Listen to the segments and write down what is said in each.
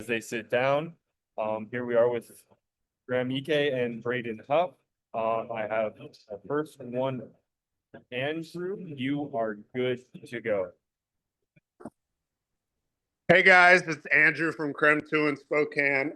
as they sit down. Here we are with Graham Ike and Braden Huff. I have the first one, Andrew. You are good to go. Hey guys, it's Andrew from KREM 2 in Spokane.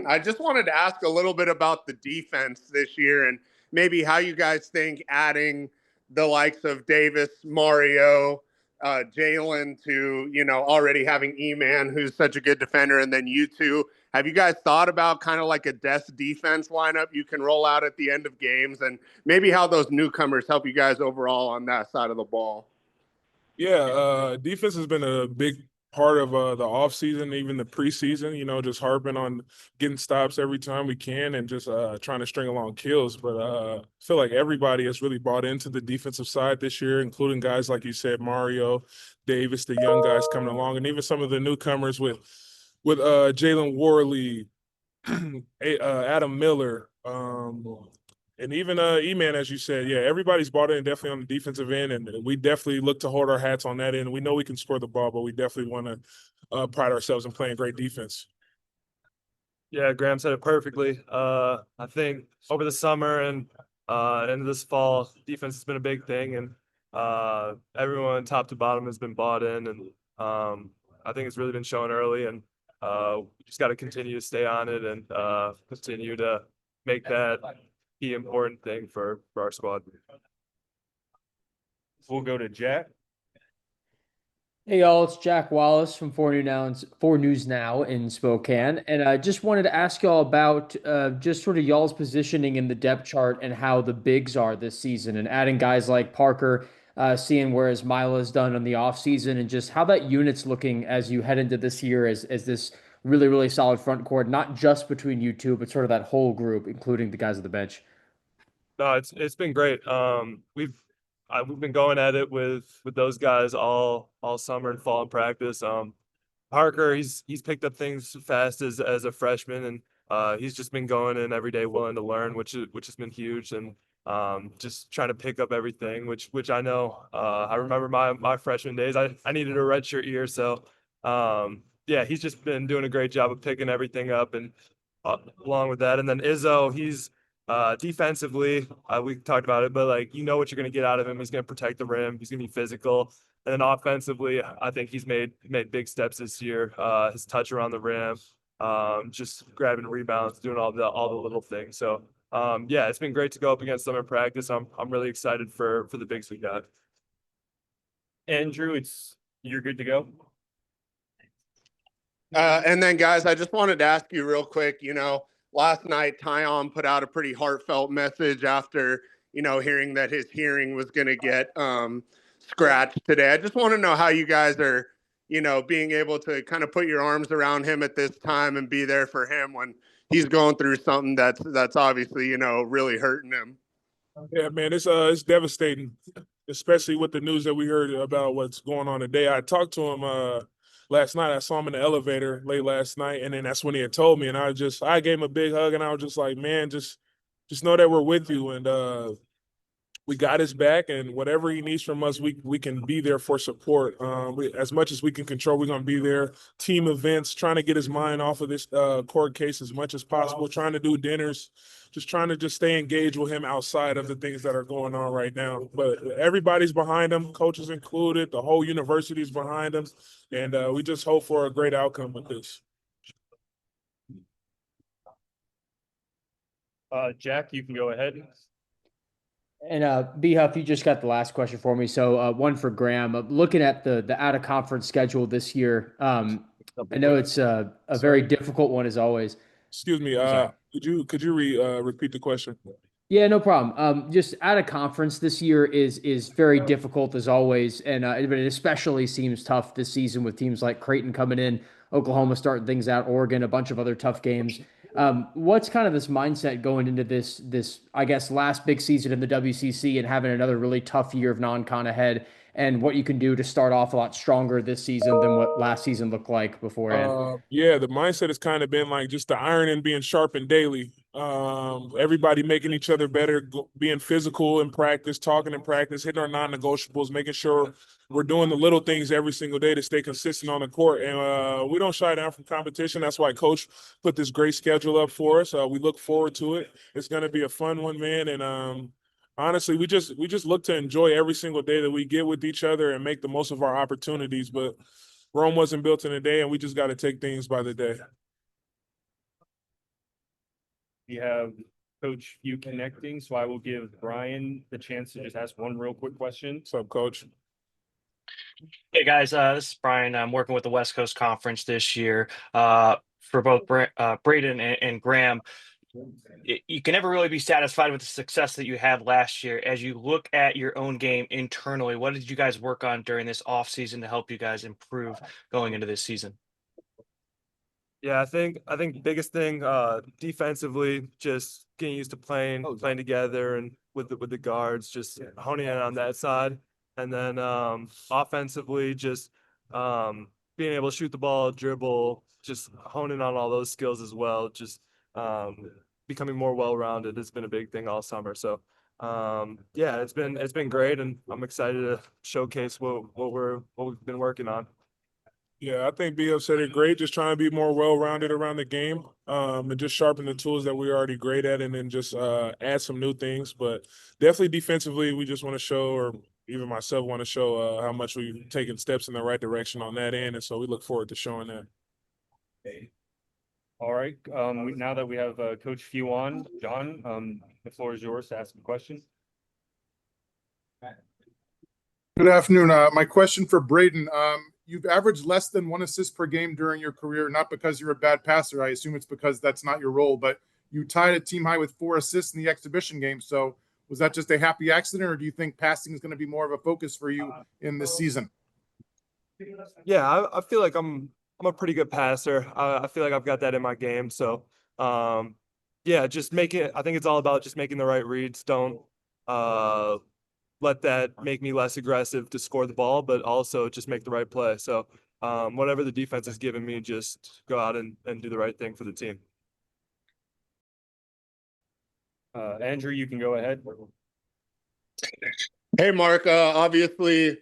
I just wanted to ask a little bit about the defense this year and maybe how you guys think adding the likes of Davis, Mario, Jalen to, already having E-Man, who's such a good defender, and then you two. Have you guys thought about kind of like a desk defense lineup you can roll out at the end of games and maybe how those newcomers help you guys overall on that side of the ball? Yeah, defense has been a big part of the offseason, even the preseason, just harping on getting stops every time we can and just trying to string along kills. But I feel like everybody has really bought into the defensive side this year, including guys like you said, Mario, Davis, the young guys coming along, and even some of the newcomers with Jalen Worley, Adam Miller, and even E-Man, as you said. Yeah, everybody's bought in definitely on the defensive end, and we definitely look to hold our hats on that end. We know we can score the ball, but we definitely want to pride ourselves in playing great defense. Yeah, Graham said it perfectly. I think over the summer and into this fall, defense has been a big thing, and everyone top to bottom has been bought in, and I think it's really been shown early, and we just got to continue to stay on it and continue to make that key important thing for our squad. We'll go to Jack. Hey y'all, it's Jack Wallace from 4 News Now in Spokane, and I just wanted to ask y'all about just sort of y'all's positioning in the depth chart and how the bigs are this season, and adding guys like Parker, seeing where Mila's done in the offseason, and just how that unit's looking as you head into this year as this really, really solid front court, not just between you two, but sort of that whole group, including the guys at the bench. No, it's been great. We've been going at it with those guys all summer and fall in practice. Parker, he's picked up things fast as a freshman, and he's just been going in every day, willing to learn, which has been huge, and just trying to pick up everything, which I know. I remember my freshman days. I needed a redshirt year, so yeah, he's just been doing a great job of picking everything up, and along with that, and then Izzo, he's defensively, we talked about it, but like, what you're going to get out of him. He's going to protect the rim. He's going to be physical. And then offensively, I think he's made big steps this year. His touch around the rim, just grabbing rebounds, doing all the little things. So yeah, it's been great to go up against them in practice. I'm really excited for the bigs we got. Andrew, you're good to go. And then guys, I just wanted to ask you real quick, last night, Tyon put out a pretty heartfelt message after, hearing that his hearing was going to get scratched today. I just want to know how you guys are, being able to kind of put your arms around him at this time and be there for him when he's going through something that's obviously, really hurting him. Yeah, man, it's devastating, especially with the news that we heard about what's going on today. I talked to him last night. I saw him in the elevator late last night, and then that's when he had told me, and I gave him a big hug, and I was just like, man, just know that we're with you, and we got his back, and whatever he needs from us, we can be there for support. As much as we can control, we're going to be there. Team events, trying to get his mind off of this court case as much as possible, trying to do dinners, just trying to stay engaged with him outside of the things that are going on right now. But everybody's behind him, coaches included, the whole university's behind him, and we just hope for a great outcome with this. Jack, you can go ahead. And B Huff, you just got the last question for me. So one for Graham. Looking at the out of conference schedule this year, I know it's a very difficult one as always. Excuse me. Could you repeat the question? Yeah, no problem. Just out of conference this year is very difficult as always, and but it especially seems tough this season with teams like Creighton coming in, Oklahoma starting things out, Oregon, a bunch of other tough games. What's kind of this mindset going into this I guess last big season in the WCC and having another really tough year of non-con ahead, and what you can do to start off a lot stronger this season than what last season looked like beforehand? Yeah, the mindset has kind of been like just the iron and being sharpened daily. Everybody making each other better, being physical in practice, talking in practice, hitting our non-negotiables, making sure we're doing the little things every single day to stay consistent on the court. And we don't shy down from competition. That's why Coach put this great schedule up for us. We look forward to it. It's going to be a fun one, man. And honestly, we just look to enjoy every single day that we get with each other and make the most of our opportunities. But Rome wasn't built in a day, and we just got to take things by the day. We have Coach Few connecting, so I will give Brian the chance to just ask one real quick question. What's up, Coach? Hey guys, this is Brian. I'm working with the West Coast Conference this year for both Braden and Graham. You can never really be satisfied with the success that you had last year. As you look at your own game internally, what did you guys work on during this off season to help you guys improve going into this season? Yeah, I think the biggest thing defensively, just getting used to playing together and with the guards, just honing in on that side. And then offensively, just being able to shoot the ball, dribble, just honing on all those skills as well. Just becoming more well-rounded has been a big thing all summer. So yeah, it's been great, and I'm excited to showcase what we've been working on. Yeah, I think BF said it great. Just trying to be more well-rounded around the game, and just sharpen the tools that we're already great at, and then just add some new things. But definitely defensively, we just want to show, or even myself want to show, how much we've taken steps in the right direction on that end, and so we look forward to showing that. All right. Now that we have Coach Few on, John, the floor is yours to ask a question. Good afternoon. My question for Braden. You've averaged less than 1 assist per game during your career, not because you're a bad passer. I assume it's because that's not your role, but you tied a team high with 4 assists in the exhibition game. So was that just a happy accident, or do you think passing is going to be more of a focus for you in this season? Yeah, I feel like I'm a pretty good passer. I feel like I've got that in my game. So yeah, just I think it's all about just making the right reads. Don't let that make me less aggressive to score the ball, but also just make the right play. So whatever the defense is giving me, just go out and do the right thing for the team. Andrew, you can go ahead. Hey, Mark, obviously,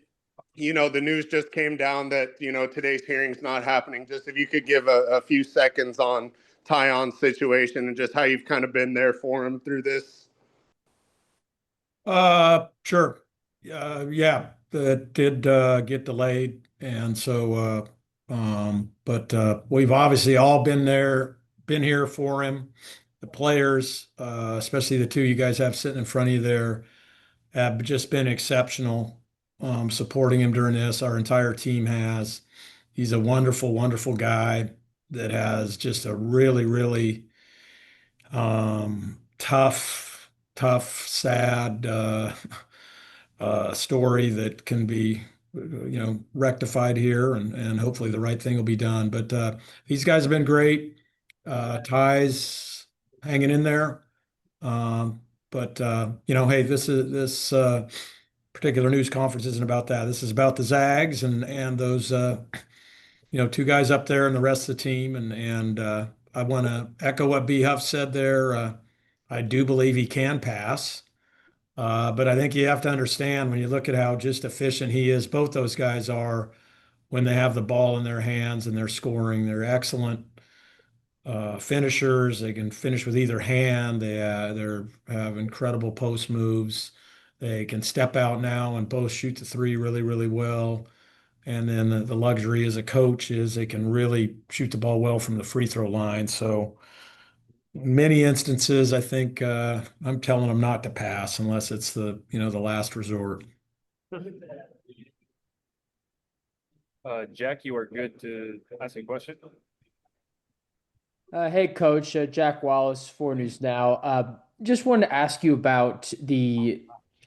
the news just came down that, today's hearing's not happening. Just if you could give a few seconds on Tyon's situation and just how you've kind of been there for him through this. Sure. Yeah, that did get delayed. And so, but we've obviously all been here for him. The players, especially the 2 you guys have sitting in front of you there, have just been exceptional, supporting him during this. Our entire team has. He's a wonderful, wonderful guy that has just a really, really tough, sad story that can be, rectified here, and hopefully the right thing will be done. But these guys have been great. Ty's hanging in there. But hey, this particular news conference isn't about that. This is about the Zags and those 2 guys up there and the rest of the team. And I want to echo what B Huff said there. I do believe he can pass. But I think you have to understand, when you look at how just efficient he is, both those guys are, when they have the ball in their hands and they're scoring. They're excellent finishers. They can finish with either hand. They have incredible post moves. They can step out now and both shoot the 3 really, really well. And then the luxury as a coach is they can really shoot the ball well from the free throw line. So many instances, I think I'm telling them not to pass unless it's the last resort. Jack, you are good to ask a question. Hey, Coach, Jack Wallace, 4 News Now. Just wanted to ask you about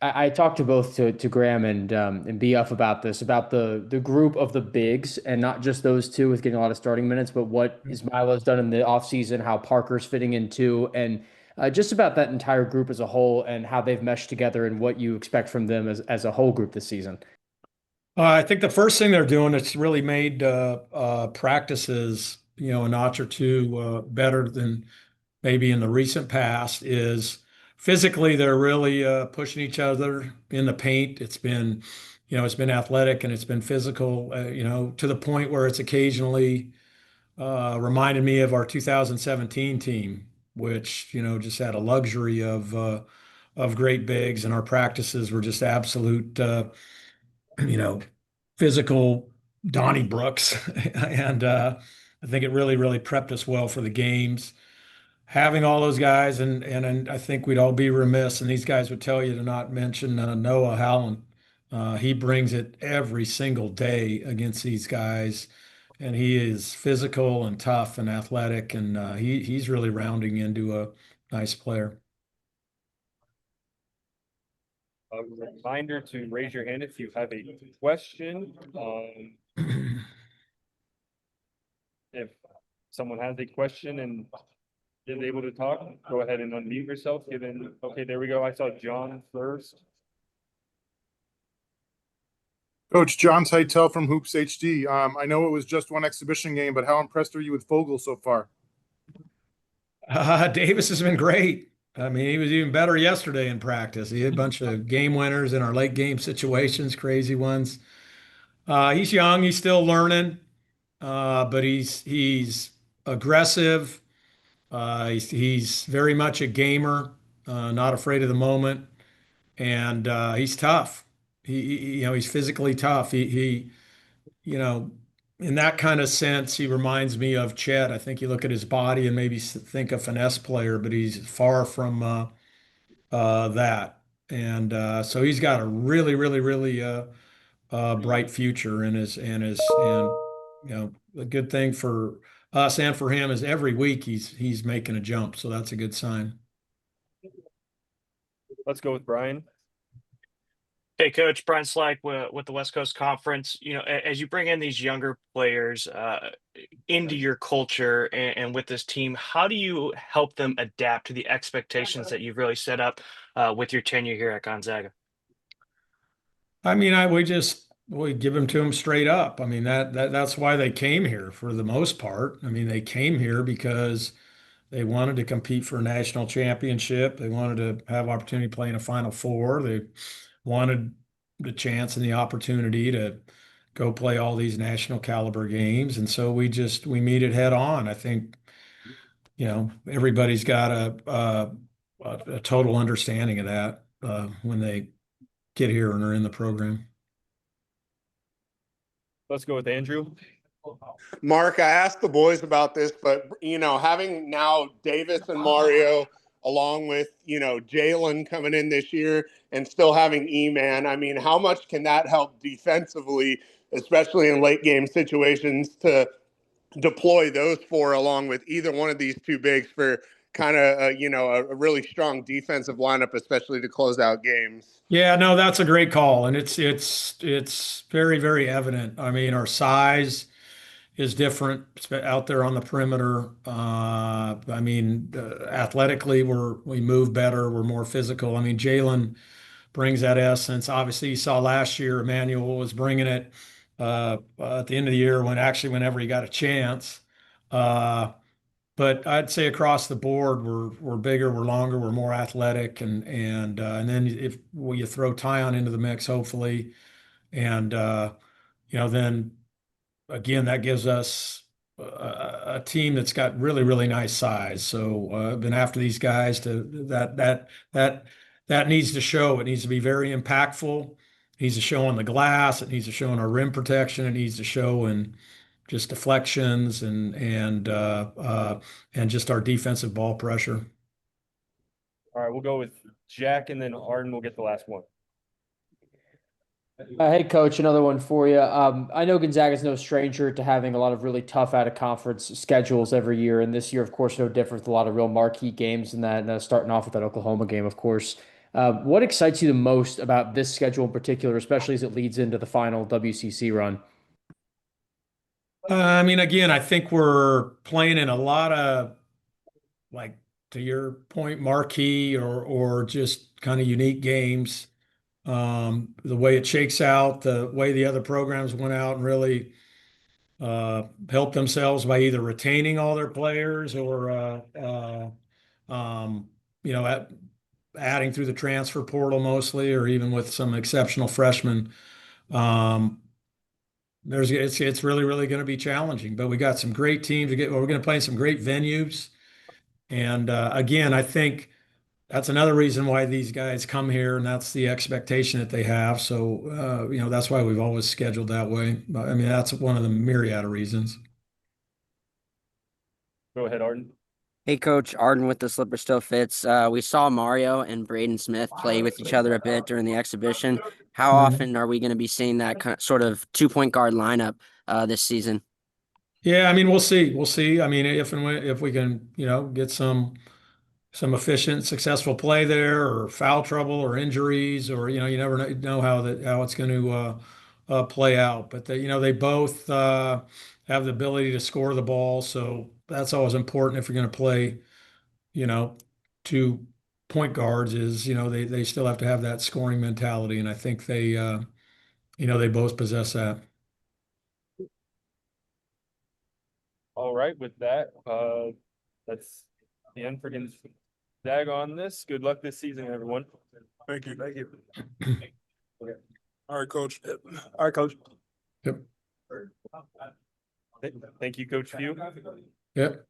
I talked to both to Graham and BF about this, about the group of the bigs, and not just those 2 with getting a lot of starting minutes, but what Ismailoh's done in the offseason, how Parker's fitting in too, and just about that entire group as a whole and how they've meshed together and what you expect from them as a whole group this season. I think the first thing they're doing, it's really made practices, a notch or 2 better than maybe in the recent past is physically they're really pushing each other in the paint. It's been athletic and it's been physical, to the point where it's occasionally reminded me of our 2017 team, which, just had a luxury of great bigs, and our practices were just absolute, you know, physical Donniebrooks. And I think it really, really prepped us well for the games. Having all those guys, and I think we'd all be remiss, and these guys would tell you to not mention Noah Howland. He brings it every single day against these guys, and he is physical and tough and athletic, and he's really rounding into a nice player. A reminder to raise your hand if you have a question. If someone has a question and is able to talk, go ahead and unmute yourself. Okay, there we go. I saw John first. Coach John Titel from Hoops HD. I know it was just one exhibition game, but how impressed are you with Fogel so far? Davis has been great. I mean, he was even better yesterday in practice. He had a bunch of game winners in our late game situations, crazy ones. He's young, he's still learning, but he's aggressive. He's very much a gamer, not afraid of the moment, and he's tough. He's physically tough. You know, in that kind of sense, he reminds me of Chet. I think you look at his body and maybe think a finesse player, but he's far from that. And so he's got a really, really, really bright future in the good thing for us and for him is every week he's making a jump. So that's a good sign. Let's go with Brian. Hey, Coach, Brian Slack with the West Coast Conference. As you bring in these younger players into your culture and with this team, how do you help them adapt to the expectations that you've really set up with your tenure here at Gonzaga? I mean, we give them to them straight up. I mean, that's why they came here for the most part. I mean, they came here because they wanted to compete for a national championship. They wanted to have opportunity to play in a Final Four. They wanted the chance and the opportunity to go play all these national caliber games. And so we meet it head on. I think, everybody's got a total understanding of that when they get here and are in the program. Let's go with Andrew. Mark, I asked the boys about this, but having now Davis and Mario along with Jalen coming in this year and still having E-Man, I mean, how much can that help defensively, especially in late game situations, to deploy those four along with either one of these two bigs for kind of a really strong defensive lineup, especially to close out games? Yeah, no, that's a great call, and it's very, very evident. I mean, our size is different out there on the perimeter. I mean, athletically, we move better. We're more physical. I mean, Jalen brings that essence. Obviously, you saw last year Emmanuel was bringing it at the end of the year whenever he got a chance. But I'd say across the board, we're bigger, we're longer, we're more athletic, and then you throw Tyon into the mix, hopefully, and then again, that gives us a team that's got really, really nice size. So I've been after these guys that needs to show. It needs to be very impactful. It needs to show on the glass. It needs to show in our rim protection. It needs to show in just deflections and just our defensive ball pressure. All right, we'll go with Jack, and then Arden will get the last one. Hey, Coach, another one for you. I know Gonzaga is no stranger to having a lot of really tough out-of-conference schedules every year, and this year, of course, no different with a lot of real marquee games and that starting off with that Oklahoma game, of course. What excites you the most about this schedule in particular, especially as it leads into the final WCC run? I mean, again, I think we're playing in a lot of, like, to your point, marquee or just kind of unique games. The way it shakes out, the way the other programs went out and really helped themselves by either retaining all their players or You know, adding through the transfer portal mostly, or even with some exceptional freshmen. It's really going to be challenging, but we got some great teams we're going to play in some great venues. And again, I think that's another reason why these guys come here, and that's the expectation that they have. So, you know, that's why we've always scheduled that way. I mean, that's one of the myriad of reasons. Go ahead, Arden. Hey, Coach Arden with the Slipper Still Fits. We saw Mario and Braden Smith play with each other a bit during the exhibition. How Mhm. often are we going to be seeing that sort of 2-point guard lineup this season? Yeah, I mean, we'll see. We'll see. I mean, if we can, you know, get some efficient, successful play there, or foul trouble, or injuries, or you know, you never know how it's going to play out. But you know, they both have the ability to score the ball, so that's always important if you're going to play. You know, 2 point guards is you know they still have to have that scoring mentality, and I think they you know they both possess that. All right, with that, that's the end for Gonzaga on this. Good luck this season, everyone. Thank you. Thank you. All right, Coach. All right, Coach. Yep. Thank you, Coach Few. Yep.